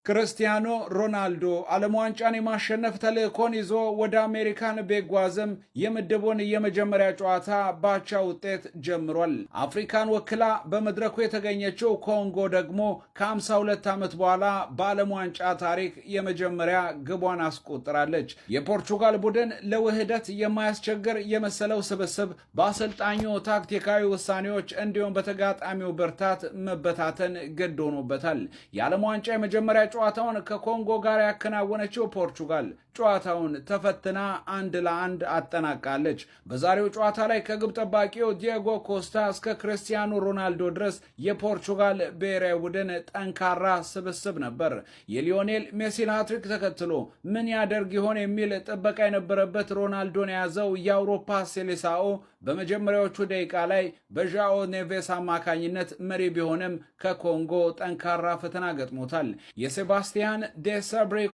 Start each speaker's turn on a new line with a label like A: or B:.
A: ክርስቲያኖ ሮናልዶ ዓለም ዋንጫን የማሸነፍ ተልእኮን ይዞ ወደ አሜሪካን ቢጓዝም የምድቡን የመጀመሪያ ጨዋታ ባቻ ውጤት ጀምሯል። አፍሪካን ወክላ በመድረኩ የተገኘችው ኮንጎ ደግሞ ከ52 ዓመት በኋላ በዓለም ዋንጫ ታሪክ የመጀመሪያ ግቧን አስቆጥራለች። የፖርቹጋል ቡድን ለውህደት የማያስቸግር የመሰለው ስብስብ በአሰልጣኙ ታክቲካዊ ውሳኔዎች እንዲሁም በተጋጣሚው ብርታት መበታተን ግድ ሆኖበታል። የዓለም ዋንጫ የመጀመሪያ ጨዋታውን ከኮንጎ ጋር ያከናወነችው ፖርቹጋል ጨዋታውን ተፈትና 1-1 አጠናቃለች። በዛሬው ጨዋታ ላይ ከግብ ጠባቂው ዲየጎ ኮስታ እስከ ክርስቲያኖ ሮናልዶ ድረስ የፖርቹጋል ብሔራዊ ቡድን ጠንካራ ስብስብ ነበር። የሊዮኔል ሜሲን ሃትሪክ ተከትሎ ምን ያደርግ ይሆን የሚል ጥበቃ የነበረበት ሮናልዶን የያዘው የአውሮፓ ሴሌሳኦ በመጀመሪያዎቹ ደቂቃ ላይ በዣኦ ኔቬስ አማካኝነት መሪ ቢሆንም ከኮንጎ ጠንካራ ፈተና ገጥሞታል። የሴባስቲያን ዴሰብሬ